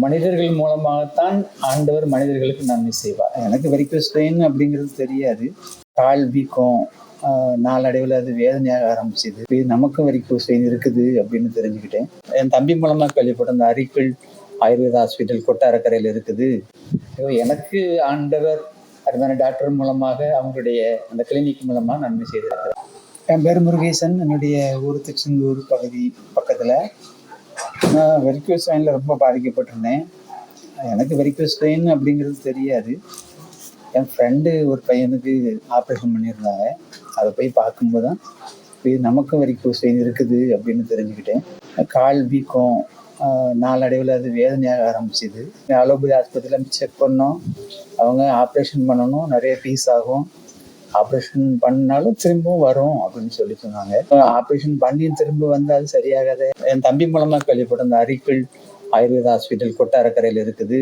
மனிதர்கள் மூலமாகத்தான் ஆண்டவர் மனிதர்களுக்கு நன்மை செய்வார். எனக்கு வெரிகோஸ் வெயின் அப்படிங்கிறது தெரியாது. கால் வீக்கம் நாளடைவில் அது வேதனையாக ஆரம்பிச்சுது. இது நமக்கும் வெரிகோஸ் வெயின் இருக்குது அப்படின்னு தெரிஞ்சுக்கிட்டேன். என் தம்பி மூலமா கேள்விப்பட்ட அந்த அரிப்பிள் ஆயுர்வேதா ஹாஸ்பிட்டல் கொட்டாரக்கரையில் இருக்குது. எனக்கு ஆண்டவர் அதுமான டாக்டர் மூலமாக அவங்களுடைய அந்த கிளினிக் மூலமா நன்மை செய்திருக்கிறார். என் பேர் முருகேசன். என்னுடைய ஊர் திருச்செந்தூர் பகுதி பக்கத்தில். நான் வெரிகோஸ் வெயினில் ரொம்ப பாதிக்கப்பட்டிருந்தேன். எனக்கு வெரிகோஸ் வெயின் அப்படிங்கிறது தெரியாது. என் ஃப்ரெண்டு ஒரு பையனுக்கு ஆப்ரேஷன் பண்ணியிருந்தாங்க. அதை போய் பார்க்கும்போது தான் இது நமக்கும் வெரிகோஸ் வெயின் இருக்குது அப்படின்னு தெரிஞ்சுக்கிட்டேன். கால் வீக்கம் நாளடைவில் அது வேதனையாக ஆரம்பிச்சுது. அலோபதி ஆஸ்பத்திரியில் செக் பண்ணோம். அவங்க ஆப்ரேஷன் பண்ணணும், நிறைய ஃபீஸ் ஆகும், ஆப்ரேஷன் பண்ணாலும் திரும்பவும் வரும் அப்படின்னு சொல்லி சொன்னாங்க. ஆப்ரேஷன் பண்ணி திரும்ப வந்து அது சரியாகாத. என் தம்பி மூலமாக கேள்விப்பட்ட அந்த அரிப்பிள் ஆயுர்வேதா ஹாஸ்பிட்டல் கொட்டாரக்கரையில் இருக்குது.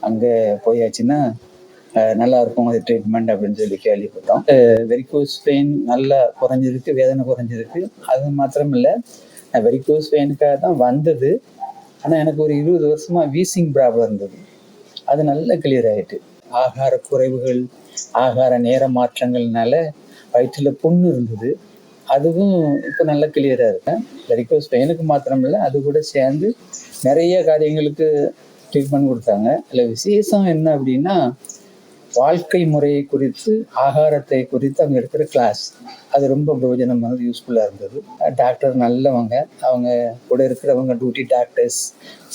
அங்கே போயாச்சுன்னா நல்லா இருக்கும் அது ட்ரீட்மெண்ட் அப்படின்னு சொல்லி கேள்விப்பட்டோம். வெரிகோஸ் வெயின் நல்லா குறைஞ்சிருக்கு, வேதனை குறைஞ்சிருக்கு. அது மாத்திரம் இல்லை, வெரிகோஸ் வெயினுக்காக தான் வந்தது. ஆனால் எனக்கு ஒரு 20 வருஷமாக வீசிங் ப்ராப்ளம் இருந்தது. அது நல்லா கிளியர் ஆகிட்டு. ஆகார குறைவுகள், ஆகார நேர மாற்றங்கள்னால வயிற்றில் புண்ணு இருந்தது. அதுவும் இப்போ நல்லா கிளியராக இருக்கேன். வெரிகோஸ் வெயினுக்கு மாத்திரம் இல்லை, அது கூட சேர்ந்து நிறைய காரியங்களுக்கு ட்ரீட்மெண்ட் கொடுத்தாங்க. அதில் விசேஷம் என்ன அப்படின்னா, வாழ்க்கை முறையை குறித்து, ஆகாரத்தை குறித்து அவங்க எடுக்கிற கிளாஸ், அது ரொம்ப பிரயோஜனமானது, யூஸ்ஃபுல்லாக இருந்தது. டாக்டர் நல்லவங்க. அவங்க கூட இருக்கிறவங்க டியூட்டி டாக்டர்ஸ்,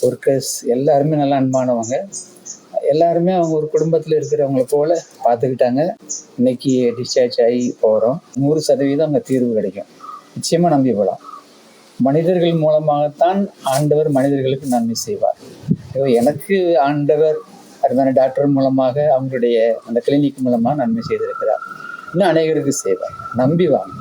ஒர்க்கர்ஸ் எல்லாருமே நல்லா அன்பானவங்க. எல்லாருமே அவங்க ஒரு குடும்பத்தில் இருக்கிறவங்கள போல பார்த்துக்கிட்டாங்க. இன்னைக்கு டிஸ்சார்ஜ் ஆகி போகிறோம். 100% அங்கே தீர்வு கிடைக்கும். நிச்சயமாக நம்பி போகலாம். மனிதர்கள் மூலமாகத்தான் ஆண்டவர் மனிதர்களுக்கு நன்மை செய்வார். எனக்கு ஆண்டவர் அதுமான டாக்டர் மூலமாக அவங்களுடைய அந்த கிளினிக் மூலமாக நன்மை செய்திருக்கிறார். இன்னும் அநேகருக்கு செய்வார். நம்பி வாங்க.